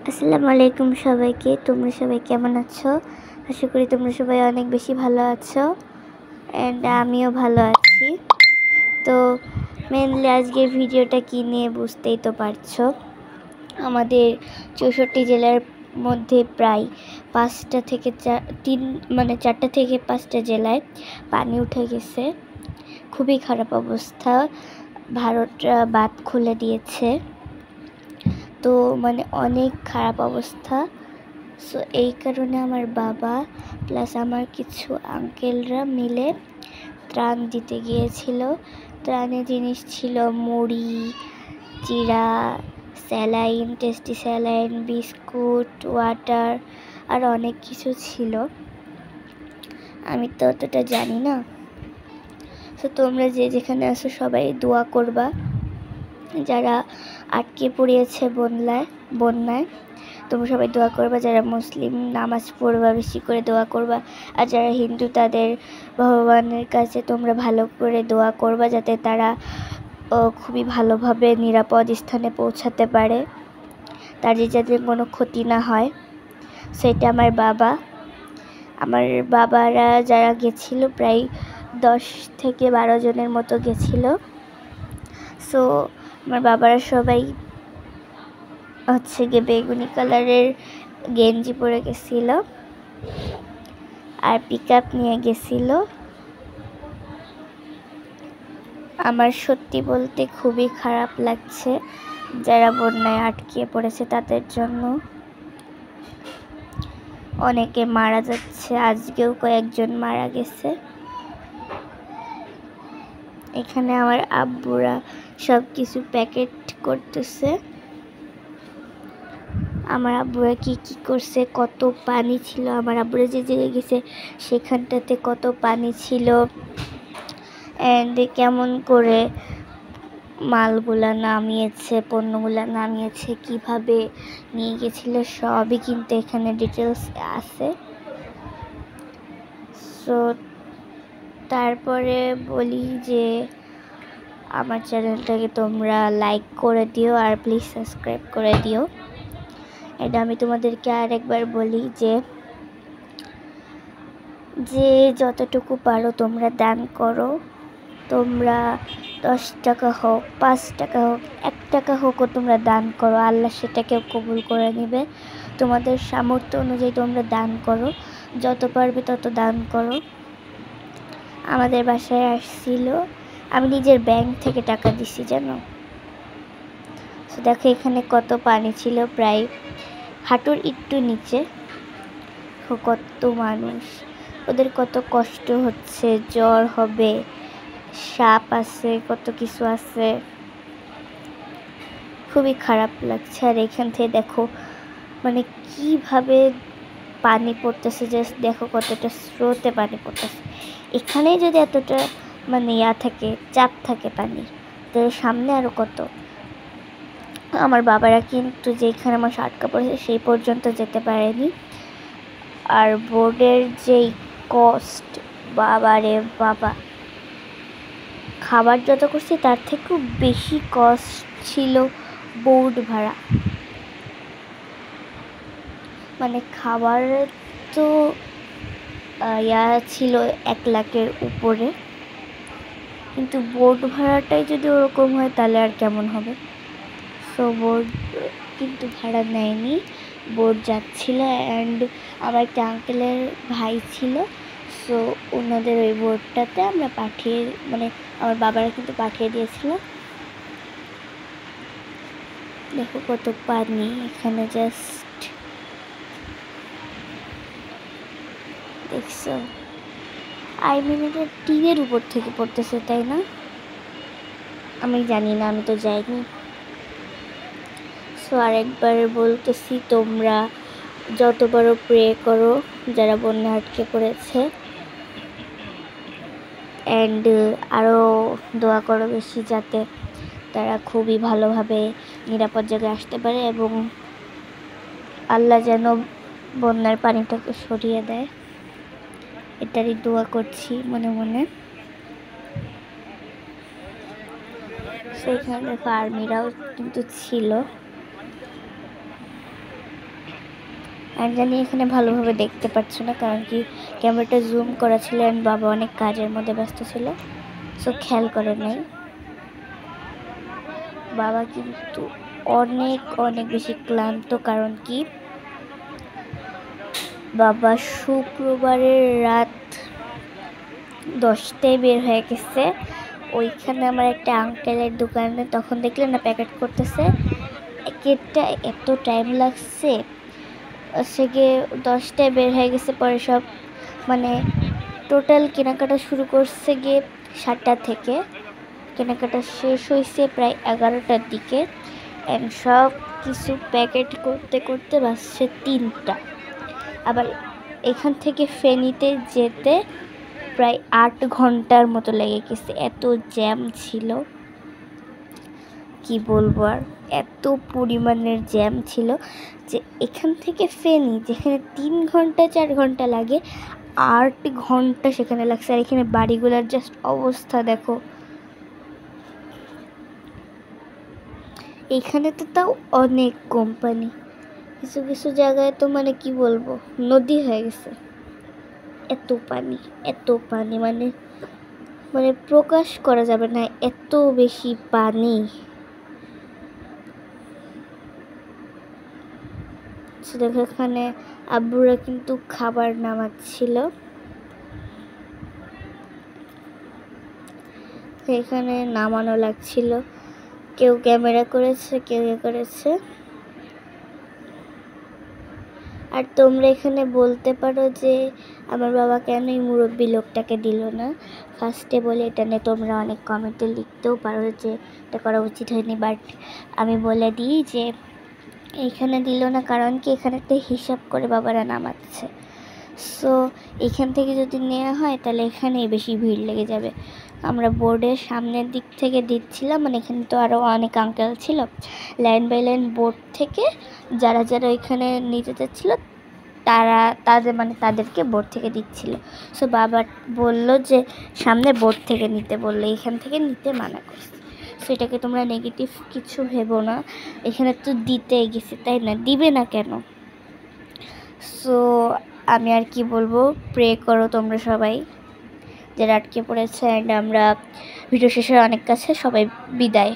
আসসালামু আলাইকুম সবাইকে। তোমরা সবাই কেমন আছো? আশা করি তোমরা সবাই অনেক বেশি ভালো আছো অ্যান্ড আমিও ভালো আছি। তো মেনলি আজকের ভিডিওটা কী নিয়ে বুঝতেই তো পারছো। আমাদের 64 জেলার মধ্যে প্রায় 4টা থেকে 5টা জেলায় পানি উঠে গেছে। খুবই খারাপ অবস্থা। ভারত বাঁধ খুলে দিয়েছে, তো অনেক খারাপ অবস্থা। সো এই কারণে আমার বাবা প্লাস আমার কিছু আঙ্কেলরা মিলে ত্রাণ দিতে গিয়েছিল। ত্রাণের জিনিস ছিল মুড়ি, চিড়া, saline, tasty saline, biscuit, water আর অনেক কিছু ছিল। আমি তো অতটা জানি না। সো তোমরা যে যেখানে আছো সবাই দোয়া করবা। যারা আটকে পড়িয়েছে বন্যায় তোমরা সবাই দোয়া করবা। যারা মুসলিম নামাজ পড়বা, বেশি করে দোয়া করবা। আর যারা হিন্দু তাদের ভগবানের কাছে তোমরা ভালো করে দোয়া করবা, যাতে তারা খুবই ভালোভাবে নিরাপদ স্থানে পৌঁছাতে পারে, তার যাতে কোনো ক্ষতি না হয়। সেটা আমার বাবারা যারা গেছিল প্রায় 10 থেকে 12 জনের মতো গেছিল। সো আমার বাবারা সবাই গিয়ে বেগুনি কালারের গেঞ্জি পরে গেছিল আর পিক আপ নিয়ে গেছিল। আমার সত্যি বলতে খুবই খারাপ লাগছে যারা বন্যায় আটকে পড়েছে তাদের জন্য। অনেকে মারা যাচ্ছে, আজকেও কয়েকজন মারা গেছে। এখানে আমার আব্বুরা সব কিছু প্যাকেট করতেছে। আমার আব্বুরা কি করছে, কত পানি ছিল। আমার আব্বুরা যে জায়গায় গেছে সেখানটাতে কত পানি ছিল অ্যান্ড কেমন করে মালগুলা নামিয়েছে, পণ্যগুলা নামিয়েছে, কিভাবে নিয়ে গেছিল সবই কিন্তু এখানে ডিটেলস আছে। সো তারপরে বলি যে আমার চ্যানেলটাকে তোমরা লাইক করে দিও আর প্লিজ সাবস্ক্রাইব করে দিও। এটা আমি তোমাদেরকে আরেকবার বলি যে যতটুকু পারো তোমরা দান করো। তোমরা 10 টাকা হোক, 5 টাকা হোক, 1 টাকা হোকও তোমরা দান করো, আল্লাহ সেটাকেও কবুল করে নেবে। তোমাদের সামর্থ্য অনুযায়ী তোমরা দান করো, যত পারবে তত দান করো। আমাদের বাসায় আসছিল, আমি নিজের ব্যাংক থেকে টাকা দিছি জানো। তো দেখো এখানে কত পানি ছিল, প্রায় হাঁটুর একটু নিচে। কত মানুষ, ওদের কত কষ্ট হচ্ছে, জ্বর হবে, সাপ আছে, কত কিছু আছে, খুবই খারাপ লাগছে। আর এখান থেকে দেখো কিভাবে পানি পড়তেছে, জাস্ট দেখো কতটা স্রোতে পানি পড়তেছে। এখানে যদি এতটা থাকে, চাপ থাকে পানির, তো সামনে আরো কত। আমার বাবারা কিন্তু যেখানে আমার আটকা পড়েছে সেই পর্যন্ত যেতে পারেনি। আর বোর্ডের যেই কস্ট, বাবারে বাবা, খাবার যত করছি তার থেকেও বেশি কস্ট ছিল বোর্ড ভাড়া। খাবার তো ছিল 1 লাখের উপরে, কিন্তু বোর্ড ভাড়াটাই যদি ওরকম হয় তাহলে আর কেমন হবে। সো বোর্ড কিন্তু ভাড়া নেয়নি, বোর্ড যাচ্ছিল। অ্যান্ড আমার একটা আঙ্কেলের ভাই ছিল, সো ওনাদের ওই বোর্ডটাতে আমরা আমার বাবারা কিন্তু পাঠিয়ে দিয়েছিল। দেখো কত পানি এখানে, জাস্ট দেখছো। এটা টিনের উপর থেকে পড়তেছে, তাই না? আমি জানি না, আমি তো যাইনি। সো আরেকবার বলতেছি, তোমরা যত বড় প্রে করো যারা বন্যা আটকে পড়েছে, অ্যান্ড আরও দোয়া করো বেশি, যাতে তারা খুবই ভালোভাবে নিরাপদ জায়গায় আসতে পারে এবং আল্লাহ যেন বন্যার পানিটাকে সরিয়ে দেয়, এটারই দোয়া করছি মনে মনে। সেখানে দেখো আর্মিরাও কিন্তু ছিল। আর জানি এখানে ভালোভাবে দেখতে পাচ্ছ না, কারণ কি ক্যামেরাটা জুম করা ছিল আর বাবা অনেক কাজের মধ্যে ব্যস্ত ছিল, সো খেয়াল করে নাই। বাবা কিন্তু অনেক অনেক বেশি ক্লান্ত, কারণ কি বাবা শুক্রবারের রাত 10টায় বের হয়ে গেছে। ওইখানে আমার একটা আঙ্কেলের দোকানে তখন দেখলেন না প্যাকেট করতেছে, কেকটা এত টাইম লাগছে। সে গিয়ে 10টায় বের হয়ে গেছে, পরে সব মানে টোটাল কেনাকাটা শুরু করছে গিয়ে 7টা থেকে, কেনাকাটা শেষ হয়েছে প্রায় 11টার দিকে, অ্যান্ড সব কিছু প্যাকেট করতে করতে বাজছে 3টা। আবার এখান থেকে ফেনীতে যেতে প্রায় 8 ঘন্টার মতো লেগে গেছে, এত জ্যাম ছিল কি বলবো। আর এত পরিমাণের জ্যাম ছিল যে এখান থেকে ফেনী যেখানে 3 ঘন্টা 4 ঘন্টা লাগে, 8 ঘন্টা সেখানে লাগছে। আর এখানে বাড়িগুলোর জাস্ট অবস্থা দেখো, এখানে তো তাও অনেক কোম্পানি, কিছু কিছু জায়গায় তো মানে কি বলবো নদী হয়ে গেছে, এত পানি এত পানি, মানে মানে প্রকাশ করা যাবে না, এত বেশি পানি। দেখো এখানে আব্বুরা কিন্তু খাবার নামাচ্ছিল, এখানে নামানো লাগছিল, কেউ ক্যামেরা করেছে কেউ করেছে। আর তোমরা এখানে বলতে পারো যে আমার বাবা কেন এই মুরব্বী লোকটাকে দিল না, ফার্স্টে বলে এটা নিয়ে তোমরা অনেক কমেন্টে লিখতেও পারো যে এটা করা উচিত হয়নি, বাট আমি বলে দিই যে এইখানে দিল না কারণ কি এখানে একটা হিসাব করে বাবারা নামাচ্ছে, সো এখান থেকে যদি নেওয়া হয় তাহলে এখানেই বেশি ভিড় লেগে যাবে। আমরা বোর্ডের সামনের দিক থেকে দিচ্ছিলাম, মানে এখানে তো আরও অনেক আঙ্কেল ছিল, লাইন বাই লাইন বোর্ড থেকে যারা যারা ওইখানে নিতে চাচ্ছিল তাদেরকে বোর্ড থেকে দিচ্ছিল। সো বাবা বলল যে সামনে বোর্ড থেকে নিতে বললো, এখান থেকে নিতে মানা করছে। সো এটাকে তোমরা নেগেটিভ কিছু ভেবো না, এখানে তো দিতে গেছে তাই না, দিবে না কেন। সো আমি আর কি বলবো, প্রে করো তোমরা সবাই যারা আটকে পড়েছে, অ্যান্ড আমরা ভিডিও শেষের অনেক কাছে সবাই বিদায়।